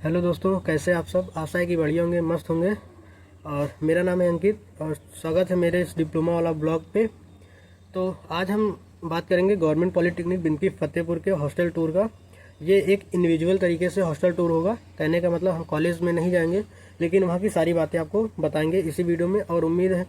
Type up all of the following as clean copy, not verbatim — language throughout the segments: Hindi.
हेलो दोस्तों, कैसे आप सब। आशा है कि बढ़िया होंगे, मस्त होंगे। और मेरा नाम है अंकित और स्वागत है मेरे इस डिप्लोमा वाला ब्लॉग पे। तो आज हम बात करेंगे गवर्नमेंट पॉलिटेक्निक बिनकी फतेहपुर के हॉस्टल टूर का। ये एक इंडिविजुअल तरीके से हॉस्टल टूर होगा। कहने का मतलब हम कॉलेज में नहीं जाएंगे, लेकिन वहाँ की सारी बातें आपको बताएंगे इसी वीडियो में। और उम्मीद है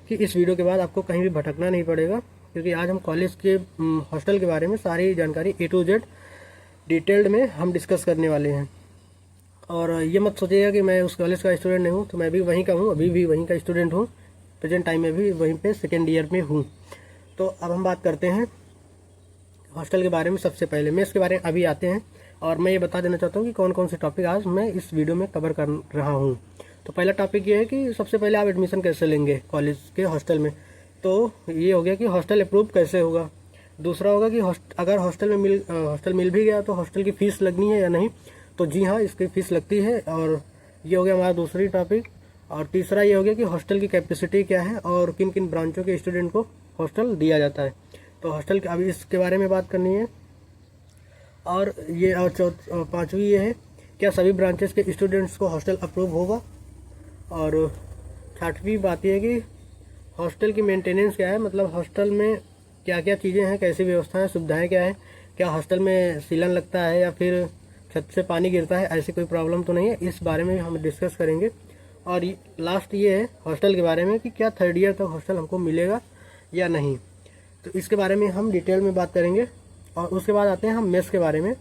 कि इस वीडियो के बाद आपको कहीं भी भटकना नहीं पड़ेगा, क्योंकि आज हम कॉलेज के हॉस्टल के बारे में सारी जानकारी A to Z डिटेल्ड में हम डिस्कस करने वाले हैं। और ये मत सोचिएगा कि मैं उस कॉलेज का स्टूडेंट नहीं हूँ, तो मैं भी वहीं का हूँ, अभी भी वहीं का स्टूडेंट हूँ। प्रेजेंट टाइम में भी वहीं पे सेकेंड ईयर में हूँ। तो अब हम बात करते हैं हॉस्टल के बारे में। सबसे पहले मेस के बारे में अभी आते हैं, और मैं ये बता देना चाहता हूँ कि कौन कौन से टॉपिक आज मैं इस वीडियो में कवर कर रहा हूँ। तो पहला टॉपिक ये है कि सबसे पहले आप एडमिशन कैसे लेंगे कॉलेज के हॉस्टल में। तो ये हो गया कि हॉस्टल अप्रूव कैसे होगा। दूसरा होगा कि अगर हॉस्टल मिल भी गया तो हॉस्टल की फ़ीस लगनी है या नहीं। तो जी हाँ, इसकी फ़ीस लगती है। और ये हो गया हमारा दूसरी टॉपिक। और तीसरा ये हो गया कि हॉस्टल की कैपेसिटी क्या है और किन किन ब्रांचों के स्टूडेंट को हॉस्टल दिया जाता है। तो हॉस्टल अभी इसके बारे में बात करनी है। और ये और पाँचवीं ये है, क्या सभी ब्रांचेस के स्टूडेंट्स को हॉस्टल अप्रूव होगा। और छठवीं बात यह है कि हॉस्टल की मेंटेनेंस क्या है, मतलब हॉस्टल में क्या क्या चीज़ें हैं, कैसी व्यवस्थाएं सुविधाएं क्या है, क्या हॉस्टल में सीलन लगता है या फिर छत से पानी गिरता है, ऐसी कोई प्रॉब्लम तो नहीं है। इस बारे में हम डिस्कस करेंगे। और लास्ट ये है हॉस्टल के बारे में कि क्या थर्ड ईयर तक हॉस्टल हमको मिलेगा या नहीं। तो इसके बारे में हम डिटेल में बात करेंगे। और उसके बाद आते हैं हम मेस के बारे में।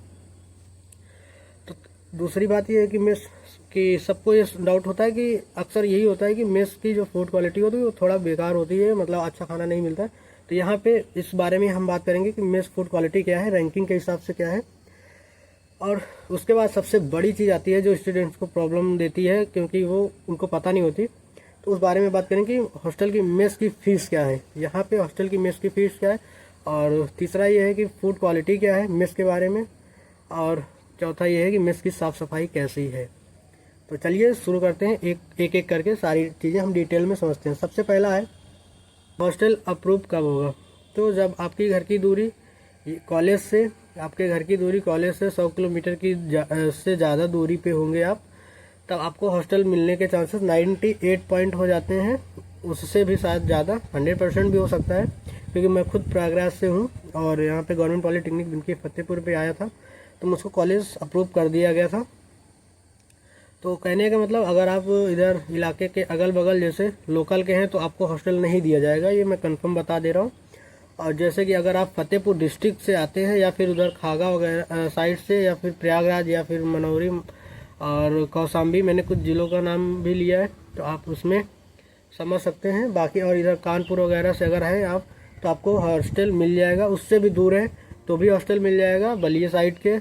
तो दूसरी बात ये है कि मेस कि सबको ये डाउट होता है कि अक्सर यही होता है कि मेस की जो फूड क्वालिटी होती है वो थोड़ा बेकार होती है, मतलब अच्छा खाना नहीं मिलता है। तो यहाँ पे इस बारे में हम बात करेंगे कि मेस फूड क्वालिटी क्या है, रैंकिंग के हिसाब से क्या है। और उसके बाद सबसे बड़ी चीज़ आती है जो स्टूडेंट्स को प्रॉब्लम देती है, क्योंकि वो उनको पता नहीं होती। तो उस बारे में बात करेंगे कि हॉस्टल की मेस की फ़ीस क्या है, यहाँ पे हॉस्टल की मेस की फ़ीस क्या है। और तीसरा ये है कि फूड क्वालिटी क्या है मेस के बारे में। और चौथा ये है कि मेस की साफ़ सफाई कैसी है। तो चलिए शुरू करते हैं, एक एक करके सारी चीज़ें हम डिटेल में समझते हैं। सबसे पहला है हॉस्टल अप्रूव कब होगा। तो जब आपकी घर की दूरी कॉलेज से आपके घर की दूरी कॉलेज से 100 किलोमीटर की से ज़्यादा दूरी पे होंगे आप, तब आपको हॉस्टल मिलने के चांसेस 98 पॉइंट हो जाते हैं। उससे भी शायद ज़्यादा 100% भी हो सकता है, क्योंकि मैं खुद प्रयागराज से हूँ और यहाँ पे गवर्नमेंट पॉलिटेक्निक बिनकी फतेहपुर पे आया था, तो मुझको कॉलेज अप्रूव कर दिया गया था। तो कहने का मतलब अगर आप इधर इलाके के अगल बगल जैसे लोकल के हैं तो आपको हॉस्टल नहीं दिया जाएगा, ये मैं कंफर्म बता दे रहा हूँ। और जैसे कि अगर आप फतेहपुर डिस्ट्रिक्ट से आते हैं या फिर उधर खागा वगैरह साइड से या फिर प्रयागराज या फिर मनौरी और कौशाम्बी, मैंने कुछ ज़िलों का नाम भी लिया है, तो आप उसमें समझ सकते हैं। बाकी और इधर कानपुर वगैरह से अगर हैं आप तो आपको हॉस्टल मिल जाएगा। उससे भी दूर है तो भी हॉस्टल मिल जाएगा, बलिया साइड के,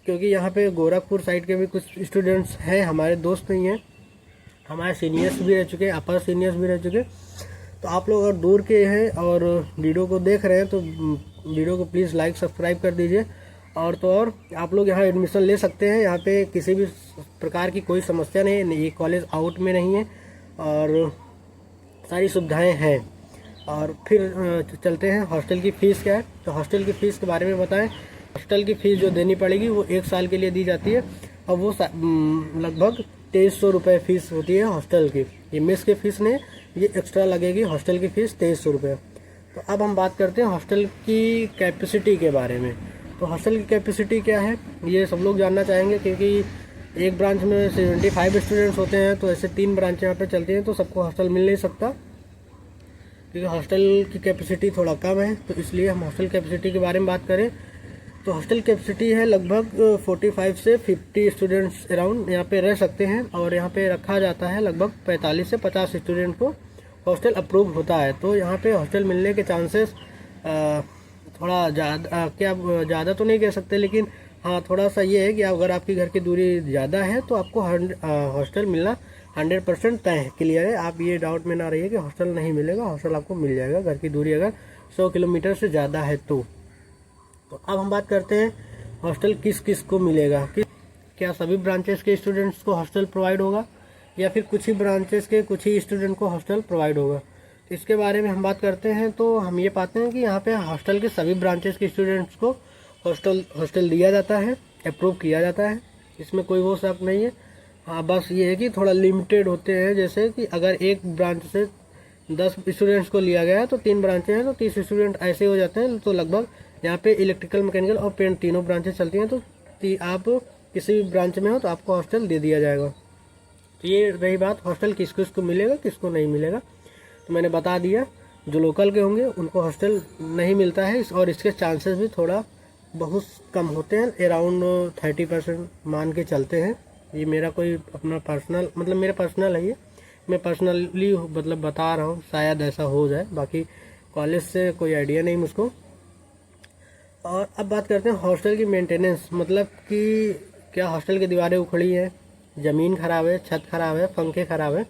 क्योंकि यहाँ पे गोरखपुर साइड के भी कुछ स्टूडेंट्स हैं, हमारे दोस्त नहीं हैं, हमारे सीनियर्स भी रह चुके हैं, अपर सीनियर्स भी रह चुके। तो आप लोग अगर दूर के हैं और वीडियो को देख रहे हैं तो वीडियो को प्लीज़ लाइक सब्सक्राइब कर दीजिए। और तो और आप लोग यहाँ एडमिशन ले सकते हैं, यहाँ पे किसी भी प्रकार की कोई समस्या नहीं है, ये कॉलेज आउट में नहीं है और सारी सुविधाएँ हैं। और फिर चलते हैं हॉस्टल की फ़ीस क्या है। तो हॉस्टल की फ़ीस के बारे में बताएं। हॉस्टल की फ़ीस जो देनी पड़ेगी वो 1 साल के लिए दी जाती है, और वो लगभग 2300 रुपये फ़ीस होती है हॉस्टल की। ये मेस की फ़ीस नहीं, ये एक्स्ट्रा लगेगी हॉस्टल की फ़ीस 2300 रुपये। तो अब हम बात करते हैं हॉस्टल की कैपेसिटी के बारे में। तो हॉस्टल की कैपेसिटी क्या है ये सब लोग जानना चाहेंगे, क्योंकि एक ब्रांच में 75 स्टूडेंट्स होते हैं, तो ऐसे 3 ब्रांचें यहाँ पर चलती हैं, तो सबको हॉस्टल मिल नहीं सकता, क्योंकि हॉस्टल की कैपेसिटी थोड़ा कम है। तो इसलिए हम हॉस्टल कैपेसिटी के बारे में बात करें तो हॉस्टल कैपेसिटी है लगभग 45 से 50 स्टूडेंट्स अराउंड यहाँ पे रह सकते हैं। और यहाँ पे रखा जाता है लगभग 45 से 50 स्टूडेंट को हॉस्टल अप्रूव होता है। तो यहाँ पे हॉस्टल मिलने के चांसेस थोड़ा ज़्यादा तो नहीं कह सकते, लेकिन हाँ थोड़ा सा ये है कि अगर आपकी घर की दूरी ज़्यादा है तो आपको हॉस्टल मिलना 100% तय है, क्लियर है। आप ये डाउट में ना रहिए कि हॉस्टल नहीं मिलेगा, हॉस्टल आपको मिल जाएगा घर की दूरी अगर 100 किलोमीटर से ज़्यादा है तो। अब हम बात करते हैं हॉस्टल किस किस को मिलेगा, कि क्या सभी ब्रांचेस के स्टूडेंट्स को हॉस्टल प्रोवाइड होगा या फिर कुछ ही ब्रांचेस के कुछ ही स्टूडेंट को हॉस्टल प्रोवाइड होगा। तो इसके बारे में हम बात करते हैं तो हम ये पाते हैं कि यहाँ पे हॉस्टल के सभी ब्रांचेस के स्टूडेंट्स को हॉस्टल दिया जाता है, अप्रूव किया जाता है। इसमें कोई वो शक नहीं है। हाँ, बस ये है कि थोड़ा लिमिटेड होते हैं, जैसे कि अगर एक ब्रांच से 10 स्टूडेंट्स को लिया गया है तो 3 ब्रांचें हैं तो 30 स्टूडेंट ऐसे हो जाते हैं। तो लगभग यहाँ पे इलेक्ट्रिकल, मैकेनिकल और पेंट तीनों ब्रांचें चलती हैं, तो आप किसी भी ब्रांच में हो तो आपको हॉस्टल दे दिया जाएगा। तो ये रही बात हॉस्टल किस किस को मिलेगा, किसको नहीं मिलेगा। तो मैंने बता दिया, जो लोकल के होंगे उनको हॉस्टल नहीं मिलता है, और इसके चांसेस भी थोड़ा बहुत कम होते हैं, अराउंड 30% मान के चलते हैं। ये मेरा कोई अपना पर्सनल, मतलब मेरा पर्सनल है, ये मैं पर्सनली मतलब बता रहा हूँ, शायद ऐसा हो जाए, बाकी कॉलेज से कोई आइडिया नहीं मुझको। और अब बात करते हैं हॉस्टल की मेंटेनेंस, मतलब कि क्या हॉस्टल की दीवारें उखड़ी हैं, ज़मीन ख़राब है, छत ख़राब है, पंखे ख़राब है,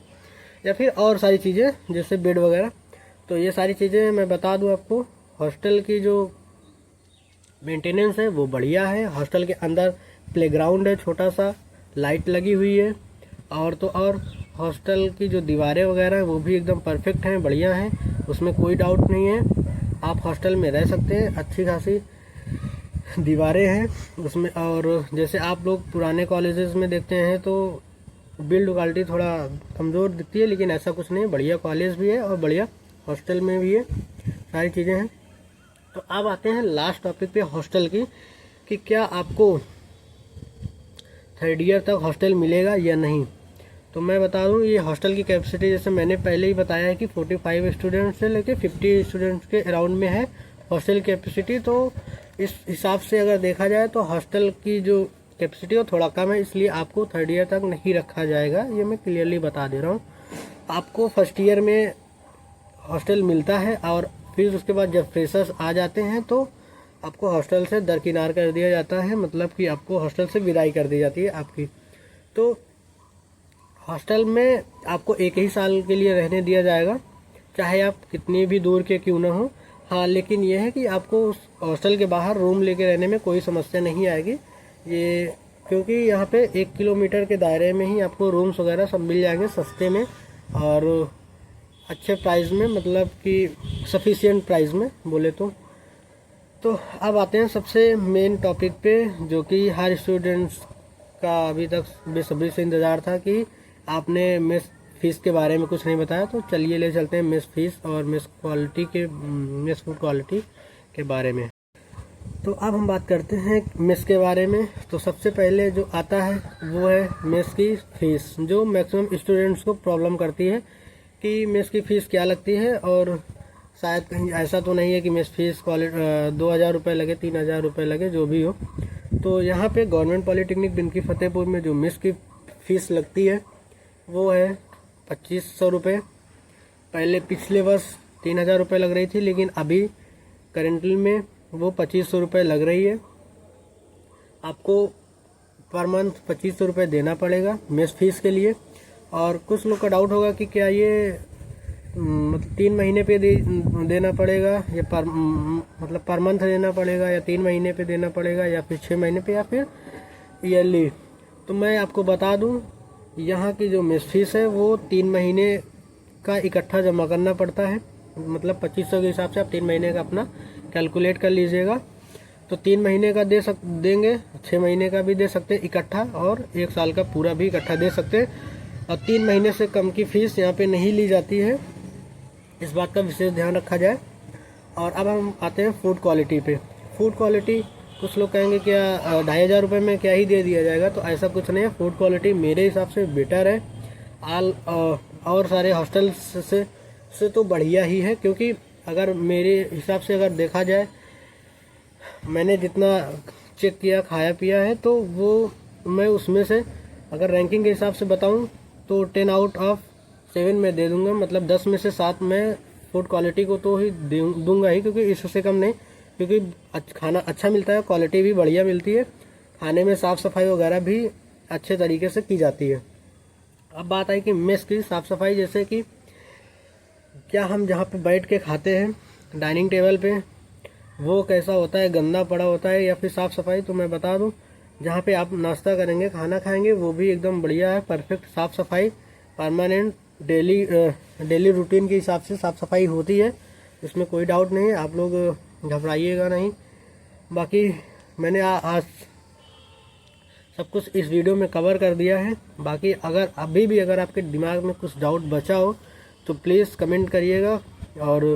या फिर और सारी चीज़ें जैसे बेड वगैरह। तो ये सारी चीज़ें मैं बता दूं आपको, हॉस्टल की जो मेंटेनेंस है वो बढ़िया है। हॉस्टल के अंदर प्लेग्राउंड है छोटा सा, लाइट लगी हुई है, और तो और हॉस्टल की जो दीवारें वगैरह हैं वो भी एकदम परफेक्ट हैं, बढ़िया हैं, उसमें कोई डाउट नहीं है। आप हॉस्टल में रह सकते हैं, अच्छी खासी दीवारें हैं उसमें। और जैसे आप लोग पुराने कॉलेजेस में देखते हैं तो बिल्ड क्वालिटी थोड़ा कमज़ोर दिखती है, लेकिन ऐसा कुछ नहीं, बढ़िया कॉलेज भी है और बढ़िया हॉस्टल में भी है, सारी चीज़ें हैं। तो अब आते हैं लास्ट टॉपिक पे हॉस्टल की, कि क्या आपको 3rd ईयर तक हॉस्टल मिलेगा या नहीं। तो मैं बता दूं, ये हॉस्टल की कैपेसिटी जैसे मैंने पहले ही बताया है कि 45 स्टूडेंट्स से लेकर 50 स्टूडेंट्स के अराउंड में है हॉस्टल कैपेसिटी। तो इस हिसाब से अगर देखा जाए तो हॉस्टल की जो कैपेसिटी वो थोड़ा कम है, इसलिए आपको 3rd ईयर तक नहीं रखा जाएगा, ये मैं क्लियरली बता दे रहा हूँ। आपको 1st ईयर में हॉस्टल मिलता है, और फिर उसके बाद जब फ्रेशर्स आ जाते हैं तो आपको हॉस्टल से दरकिनार कर दिया जाता है, मतलब कि आपको हॉस्टल से विदाई कर दी जाती है आपकी। तो हॉस्टल में आपको 1 ही साल के लिए रहने दिया जाएगा, चाहे आप कितनी भी दूर के क्यों ना हो। हाँ, लेकिन यह है कि आपको उस हॉस्टल के बाहर रूम लेके रहने में कोई समस्या नहीं आएगी, ये क्योंकि यहाँ पे 1 किलोमीटर के दायरे में ही आपको रूम्स वगैरह सब मिल जाएंगे सस्ते में और अच्छे प्राइस में, मतलब कि सफिशिएंट प्राइस में बोले तो अब आते हैं सबसे मेन टॉपिक पे, जो कि हर स्टूडेंट्स का अभी तक बेसब्री से इंतज़ार था कि आपने मेस फीस के बारे में कुछ नहीं बताया। तो चलिए ले चलते हैं मेस फीस और मेस फूड क्वालिटी के बारे में। तो अब हम बात करते हैं मेस के बारे में। तो सबसे पहले जो आता है वो है मेस की फ़ीस, जो मैक्सिमम स्टूडेंट्स को प्रॉब्लम करती है कि मेस की फ़ीस क्या लगती है। और शायद कहीं ऐसा तो नहीं है कि मेस फीस 2000 रुपये लगे, 3000 रुपये लगे, जो भी हो। तो यहाँ पे गवर्नमेंट पॉलिटेक्निक बिनकी फतेहपुर में जो मेस की फ़ीस लगती है वो है 2500 रुपये। पहले पिछले वर्ष 3000 रुपये लग रही थी, लेकिन अभी करेंटली में वो 2500 रुपये लग रही है। आपको पर मंथ 2500 रुपये देना पड़ेगा मेस फीस के लिए। और कुछ लोग का डाउट होगा कि क्या ये मतलब 3 महीने पे देना पड़ेगा या मतलब पर मंथ देना पड़ेगा, या 3 महीने पे देना पड़ेगा, या फिर 6 महीने पे, या फिर ईयरली। तो मैं आपको बता दूं, यहाँ की जो मेस फीस है वो 3 महीने का इकट्ठा जमा करना पड़ता है। मतलब 2500 के हिसाब से आप 3 महीने का अपना कैलकुलेट कर लीजिएगा। तो 3 महीने का देंगे, 6 महीने का भी दे सकते हैं इकट्ठा, और 1 साल का पूरा भी इकट्ठा दे सकते हैं। और 3 महीने से कम की फ़ीस यहाँ पे नहीं ली जाती है, इस बात का विशेष ध्यान रखा जाए। और अब हम आते हैं फूड क्वालिटी पे। फूड क्वालिटी कुछ लोग कहेंगे क्या 2500 रुपये में क्या ही दे दिया जाएगा, तो ऐसा कुछ नहीं है। फूड क्वालिटी मेरे हिसाब से बेटर है और सारे हॉस्टल्स से तो बढ़िया ही है। क्योंकि अगर मेरे हिसाब से अगर देखा जाए, मैंने जितना चेक किया, खाया पिया है, तो वो मैं उसमें से अगर रैंकिंग के हिसाब से बताऊं तो 10 आउट ऑफ 7 मैं दे दूंगा। मतलब 10 में से 7 मैं फूड क्वालिटी को तो ही दूंगा ही, क्योंकि इससे कम नहीं। क्योंकि खाना अच्छा मिलता है, क्वालिटी भी बढ़िया मिलती है, खाने में साफ़ सफाई वगैरह भी अच्छे तरीके से की जाती है। अब बात आई कि मेस की साफ़ सफाई, जैसे कि क्या हम जहाँ पे बैठ के खाते हैं डाइनिंग टेबल पे, वो कैसा होता है, गंदा पड़ा होता है या फिर साफ़ सफाई। तो मैं बता दूं, जहाँ पे आप नाश्ता करेंगे, खाना खाएंगे, वो भी एकदम बढ़िया है, परफेक्ट साफ़ सफाई, परमानेंट डेली रूटीन के हिसाब से साफ़ सफाई होती है, इसमें कोई डाउट नहीं है। आप लोग घबराइएगा नहीं। बाकी मैंने आज सब कुछ इस वीडियो में कवर कर दिया है। बाकी अगर अभी भी अगर आपके दिमाग में कुछ डाउट बचा हो तो प्लीज़ कमेंट करिएगा। और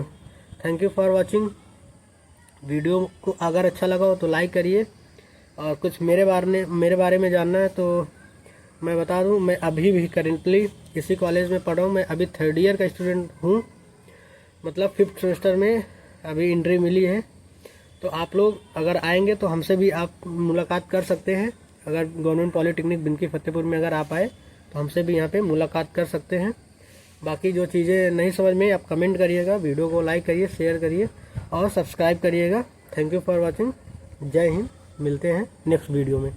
thank you for watching. Video को अगर अच्छा लगा हो तो लाइक करिए। और कुछ मेरे बारे में जानना है तो मैं बता दूं, मैं अभी भी करेंटली इसी कॉलेज में पढ़ा हूँ। मैं अभी 3rd ईयर का स्टूडेंट हूँ, मतलब 5th सेमेस्टर में अभी एंट्री मिली है। तो आप लोग अगर आएंगे तो हमसे भी आप मुलाकात कर सकते हैं। अगर गवर्नमेंट पॉलिटेक्निक बिनकी फतेहपुर में अगर आप आए तो हमसे भी यहाँ पे मुलाकात कर सकते हैं। बाकी जो चीज़ें नहीं समझ में आप कमेंट करिएगा, वीडियो को लाइक करिए, शेयर करिए और सब्सक्राइब करिएगा। Thank you for watching. जय हिंद। मिलते हैं नेक्स्ट वीडियो में।